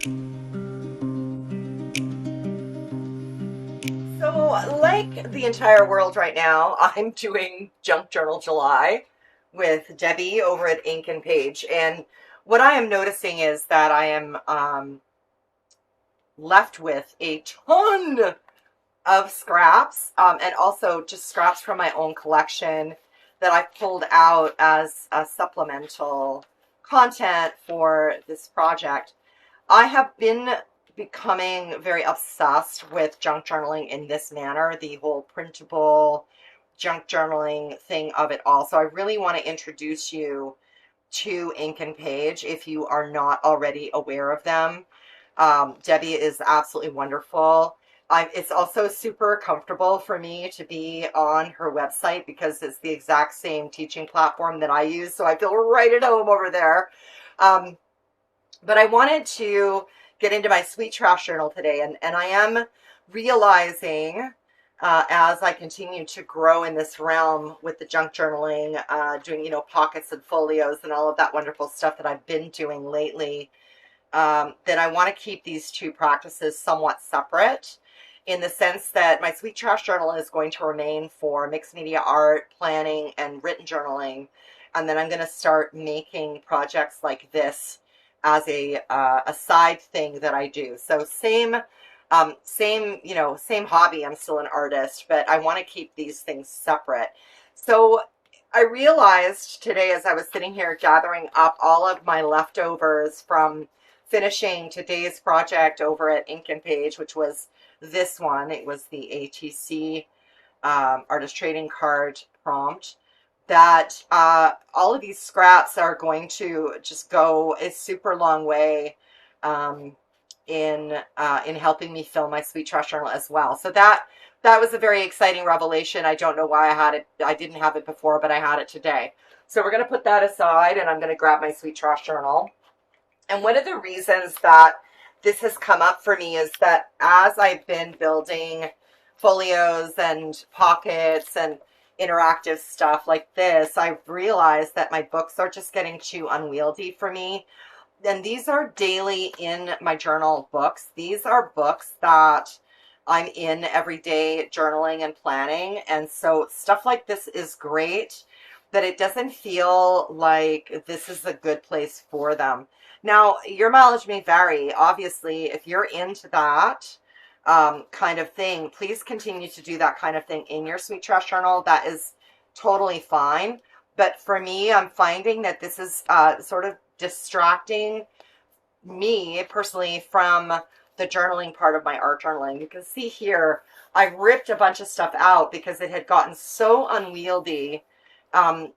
So, like the entire world right now, I'm doing Junk Journal July with Debbie over at Ink and Page. And what I am noticing is that I am left with a ton of scraps and also just scraps from my own collection that I pulled out as a supplemental content for this project. I have been becoming very obsessed with junk journaling in this manner, the whole printable junk journaling thing of it all. So I really want to introduce you to Ink and Page if you are not already aware of them. Debbie is absolutely wonderful. It's also super comfortable for me to be on her website because it's the exact same teaching platform that I use. So I feel right at home over there. Um, but I wanted to get into my sweet trash journal today, and I am realizing as I continue to grow in this realm with the junk journaling, doing, pockets and folios and all of that wonderful stuff that I've been doing lately, that I want to keep these two practices somewhat separate in the sense that my sweet trash journal is going to remain for mixed media art, planning, and written journaling. And then I'm going to start making projects like this as a side thing that I do. So same hobby. I'm still an artist, but I want to keep these things separate. So I realized today as I was sitting here gathering up all of my leftovers from finishing today's project over at Ink and Page, which was this one. It was the ATC artist trading card prompt. That all of these scraps are going to just go a super long way um, in helping me fill my sweet trash journal as well. So that was a very exciting revelation. I don't know why I had it. I didn't have it before, but I had it today. So we're going to put that aside, and I'm going to grab my sweet trash journal. And one of the reasons that this has come up for me is that as I've been building folios and pockets and interactive stuff like this, I've realized that my books are just getting too unwieldy for me. And these are daily in my journal books. These are books that I'm in every day journaling and planning. And so stuff like this is great, but it doesn't feel like this is a good place for them. Now, your mileage may vary. Obviously, if you're into that kind of thing, please continue to do that kind of thing in your sweet trash journal. That is totally fine. But for me, I'm finding that this is sort of distracting me personally from the journaling part of my art journaling. You can see here, I ripped a bunch of stuff out because it had gotten so unwieldy,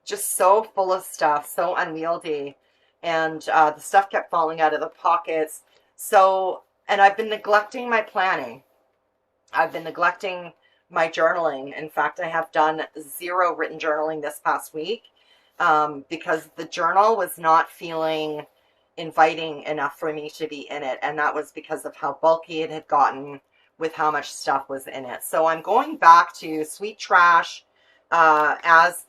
just so full of stuff, so unwieldy. And the stuff kept falling out of the pockets. So, and I've been neglecting my planning. I've been neglecting my journaling. In fact, I have done zero written journaling this past week because the journal was not feeling inviting enough for me to be in it. And that was because of how bulky it had gotten with how much stuff was in it. So I'm going back to sweet trash as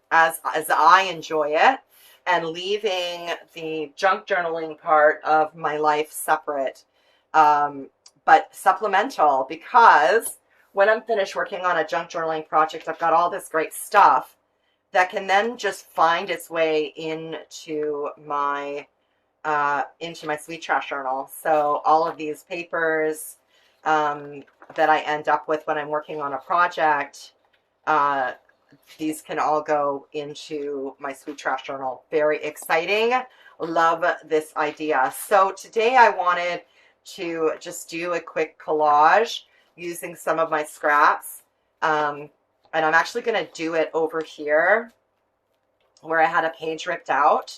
I enjoy it, and leaving the junk journaling part of my life separate, but supplemental, because when I'm finished working on a junk journaling project, I've got all this great stuff that can then just find its way into my sweet trash journal. So all of these papers that I end up with when I'm working on a project, these can all go into my sweet trash journal. Very exciting. Love this idea. So today I wanted to just do a quick collage using some of my scraps. And I'm actually going to do it over here where I had a page ripped out.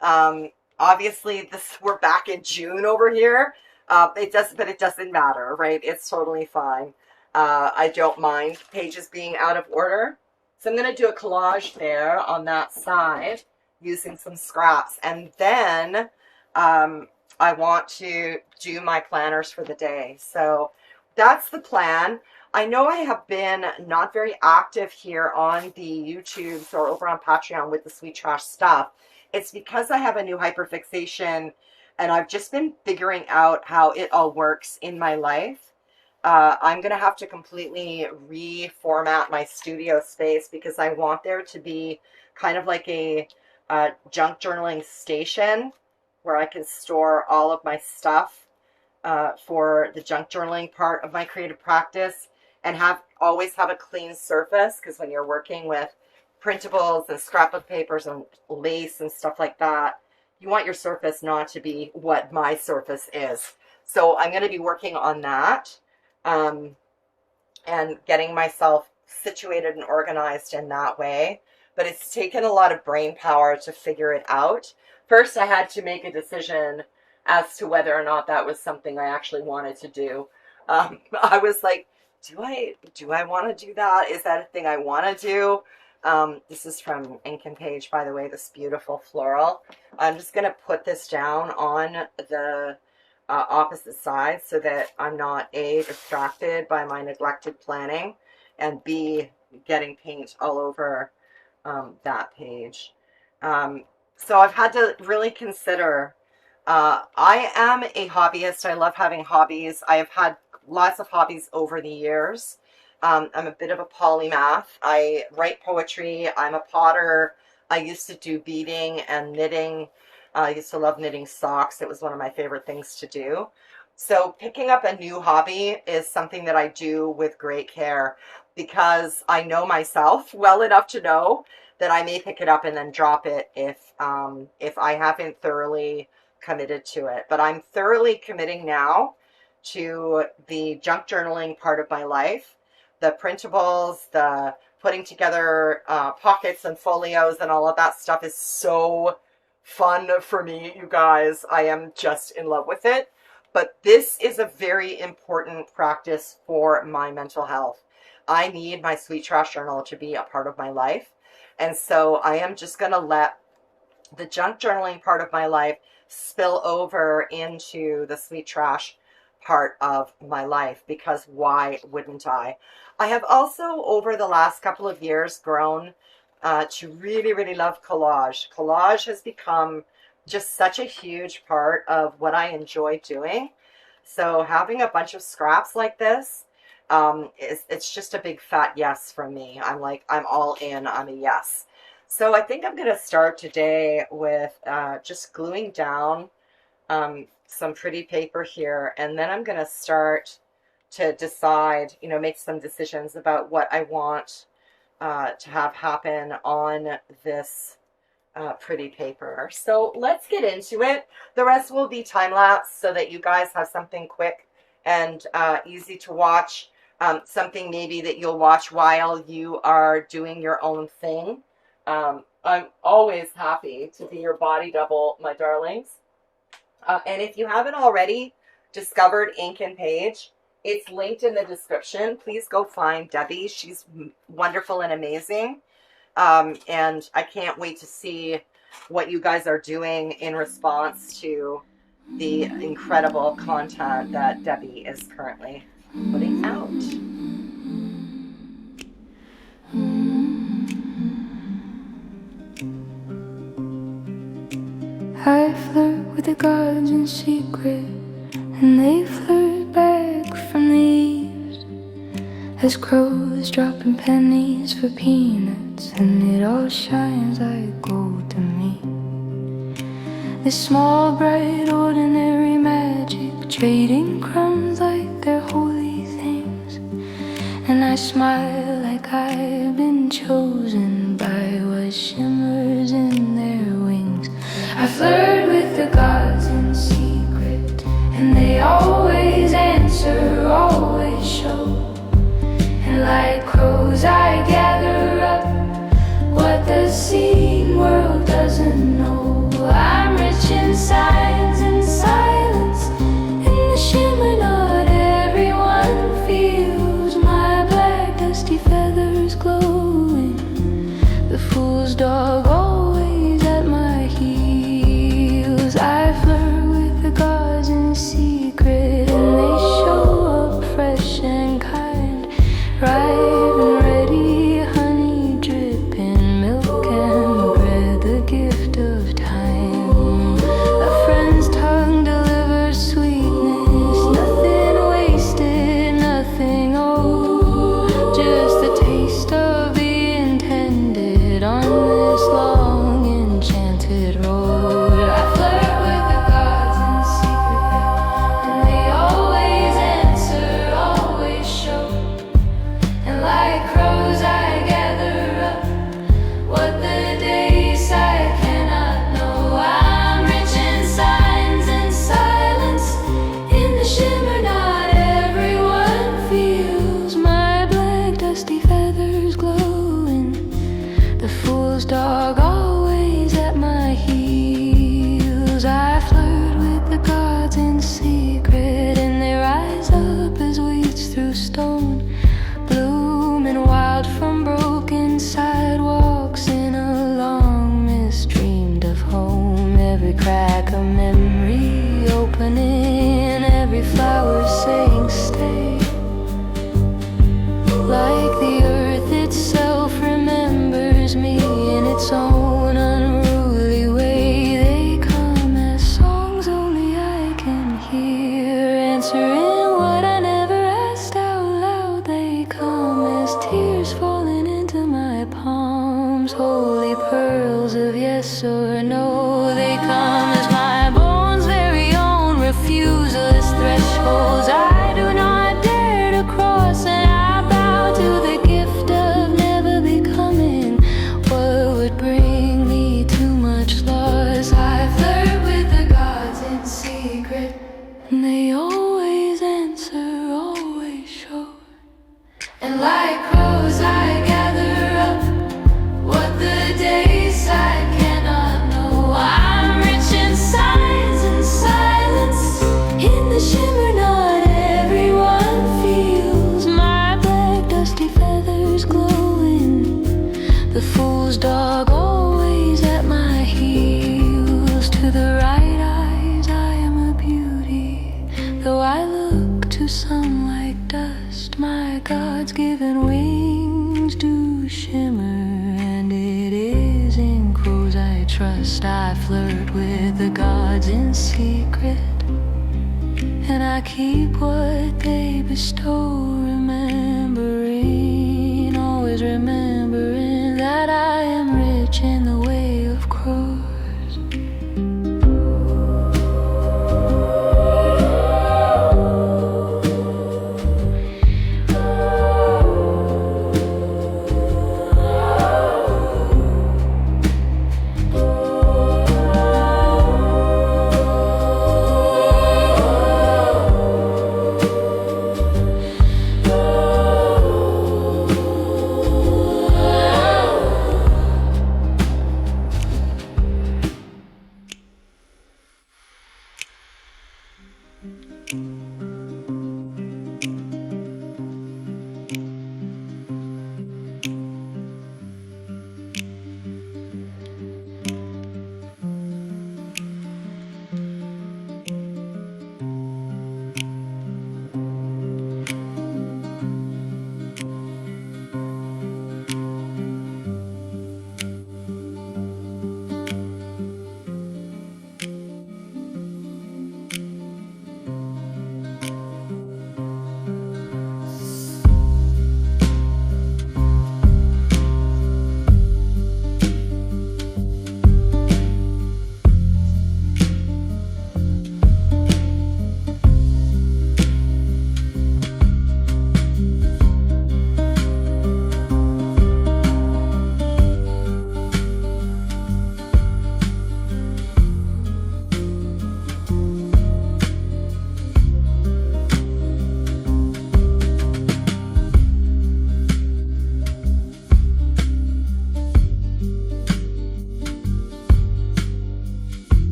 Obviously, we're back in June over here. But it doesn't matter, right? It's totally fine. I don't mind pages being out of order. So I'm going to do a collage there on that side using some scraps. And then I want to do my planners for the day. So that's the plan. I know I have been not very active here on the YouTubes or over on Patreon with the sweet trash stuff. It's because I have a new hyperfixation and I've just been figuring out how it all works in my life. I'm going to have to completely reformat my studio space because I want there to be kind of like a junk journaling station where I can store all of my stuff for the junk journaling part of my creative practice, and always have a clean surface, because when you're working with printables and scrapbook papers and lace and stuff like that, you want your surface not to be what my surface is. So I'm going to be working on that, and getting myself situated and organized in that way. But it's taken a lot of brain power to figure it out. First, I had to make a decision as to whether or not that was something I actually wanted to do. I was like, do I want to do that? Is that a thing I want to do? This is from Ink and Page, by the way, this beautiful floral. I'm just going to put this down on the opposite side so that I'm not A, distracted by my neglected planning, and B, getting paint all over that page. So I've had to really consider, I am a hobbyist. I love having hobbies. I have had lots of hobbies over the years. I'm a bit of a polymath. I write poetry. I'm a potter. I used to do beading and knitting. I used to love knitting socks. It was one of my favorite things to do. So picking up a new hobby is something that I do with great care, because I know myself well enough to know that I may pick it up and then drop it if I haven't thoroughly committed to it. But I'm thoroughly committing now to the junk journaling part of my life. The printables, the putting together pockets and folios and all of that stuff is so fun for me, you guys. I am just in love with it. But this is a very important practice for my mental health. I need my Sweet Trash journal to be a part of my life. And so I am just going to let the junk journaling part of my life spill over into the Sweet Trash part of my life, because why wouldn't I? I have also, over the last couple of years, grown to really, really love collage. Collage has become just such a huge part of what I enjoy doing. So having a bunch of scraps like this, it's just a big fat yes from me. I'm all in. I'm a yes. So I think I'm going to start today with just gluing down some pretty paper here, and then I'm going to start to decide, make some decisions about what I want to have happen on this pretty paper. So let's get into it. The rest will be time lapse so that you guys have something quick and easy to watch, something maybe that you'll watch while you are doing your own thing. I'm always happy to be your body double, my darlings. And if you haven't already discovered Ink and Page, it's linked in the description. Please go find Debbie. She's wonderful and amazing. And I can't wait to see what you guys are doing in response to the incredible content that Debbie is currently putting out. I flirt with the gods in secret, and they flirt back from the eaves, as crows dropping pennies for peanuts, and it all shines like gold to me. This small, bright, ordinary magic, trading crumbs like they're holy things, and I smile like I've been chosen by what shimmers in their wings. I flirt with the gods in secret, and they always answer, always show. And like crows I gather up what the seeing world doesn't know. I'm rich in signs and silence, in the shimmer not everyone feels. My black dusty feathers glowing, the fool's dog always at my heels. I flirt with the gods in secret, and they show up fresh and kind, ripe and ready, every flower saying stay. Like the earth itself remembers me in its own unruly way. They come as songs only I can hear, answering what I never asked out loud. They come as tears falling into my palms, holy pearls of yes or no. They come as my bones' very own refuseless thresholds I do not dare to cross, and I bow to the gift of never becoming what would bring me too much loss. I flirt with the gods in secret, and they always answer, always sure. And like crows I gather up what the dayside cannot know. I'm rich in signs and silence, in the shimmer not everyone feels. My black dusty feathers glowing, the fool's dog always at my heels. To the right eyes I am a beauty, though I look to some like dust. My God's given wings do shimmer, and it is in crows I trust. I flirt with the gods in secret, and I keep what they bestow, remembering, always remembering that I am rich in the way of crows.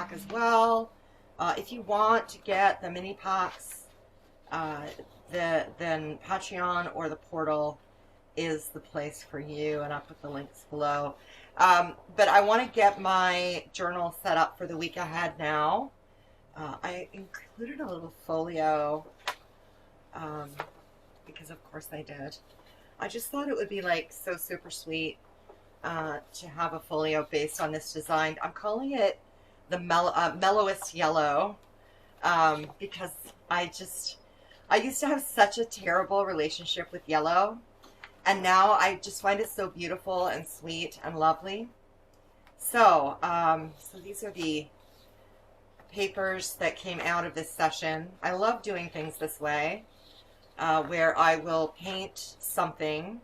pack as well. If you want to get the mini packs, then Patreon or the portal is the place for you, and I'll put the links below. But I want to get my journal set up for the week ahead now. I included a little folio because of course I did. I just thought it would be like so super sweet to have a folio based on this design. I'm calling it the mellowest yellow because I used to have such a terrible relationship with yellow, and now I just find it so beautiful and sweet and lovely. So, so these are the papers that came out of this session. I love doing things this way, where I will paint something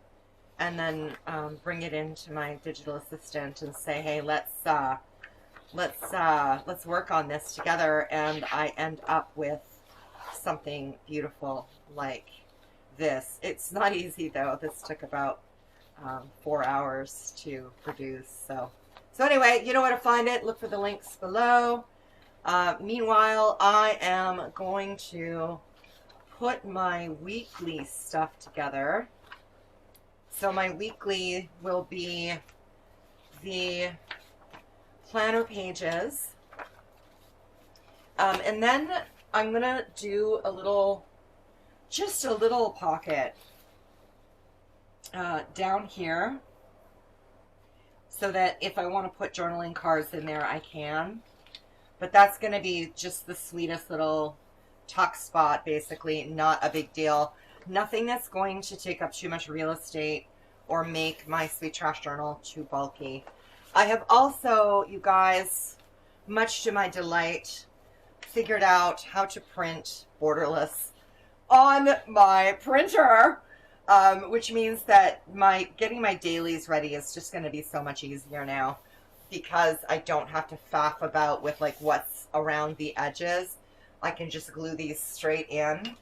and then bring it into my digital assistant and say, hey, let's work on this together, and I end up with something beautiful like this. It's not easy though. This took about 4 hours to produce. So anyway, you know where to find it. Look for the links below. Meanwhile, I am going to put my weekly stuff together. So my weekly will be the planner pages. And then I'm going to do just a little pocket down here so that if I want to put journaling cards in there, I can. But that's going to be just the sweetest little tuck spot, basically, not a big deal. Nothing that's going to take up too much real estate or make my Sweet Trash journal too bulky. I have also, you guys, much to my delight, figured out how to print borderless on my printer, which means that getting my dailies ready is just going to be so much easier now, because I don't have to faff about with like what's around the edges. I can just glue these straight in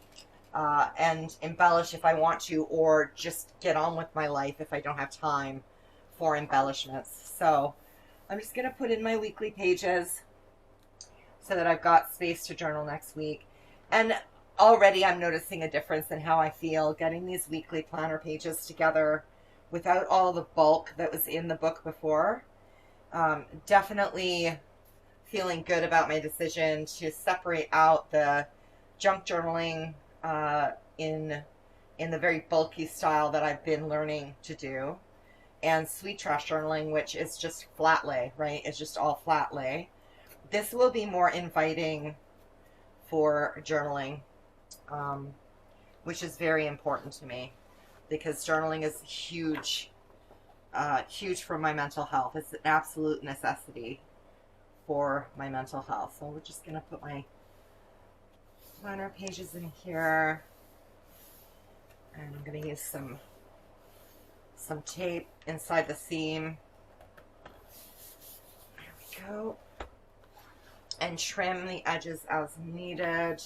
and embellish if I want to, or just get on with my life if I don't have time for embellishments. So I'm just going to put in my weekly pages so that I've got space to journal next week. And already I'm noticing a difference in how I feel getting these weekly planner pages together without all the bulk that was in the book before. Definitely feeling good about my decision to separate out the junk journaling in the very bulky style that I've been learning to do, and Sweet Trash journaling, which is just flat lay, right? It's just all flat lay. This will be more inviting for journaling, which is very important to me, because journaling is huge, huge for my mental health. It's an absolute necessity for my mental health. So we're just going to put my planner pages in here, and I'm going to use some tape inside the seam. There we go. And trim the edges as needed.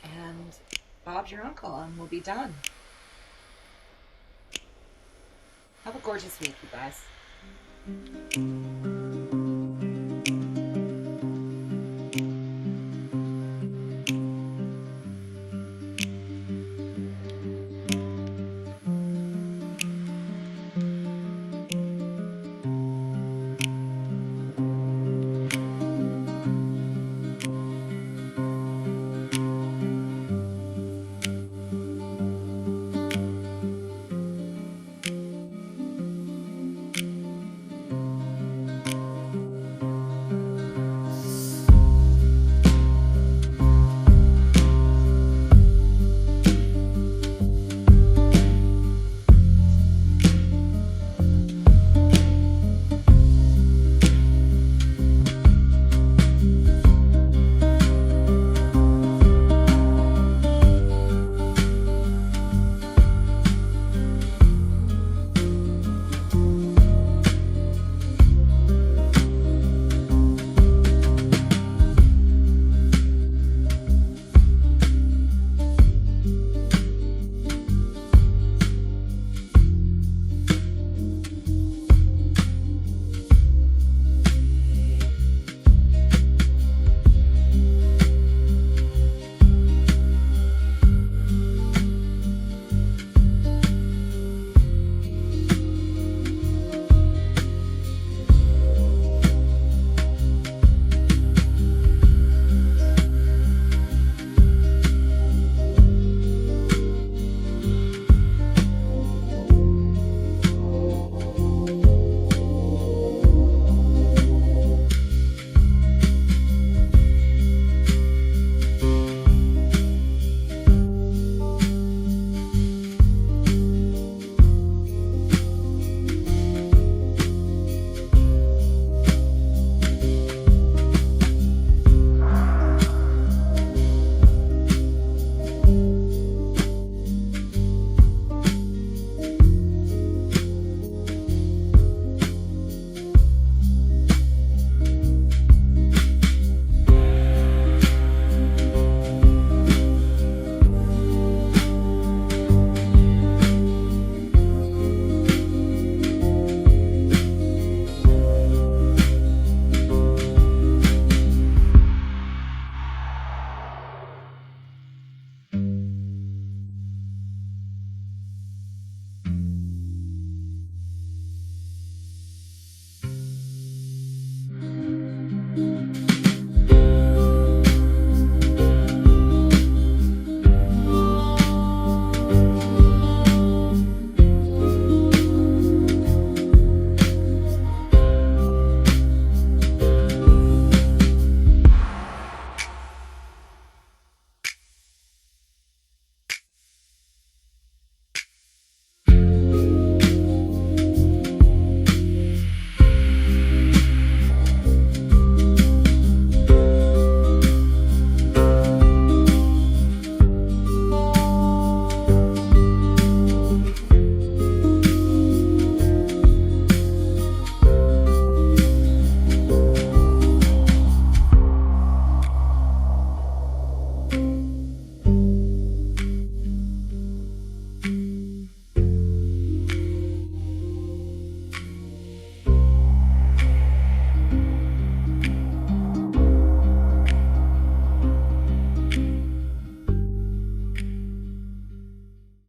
And Bob's your uncle, and we'll be done. Have a gorgeous week, you guys.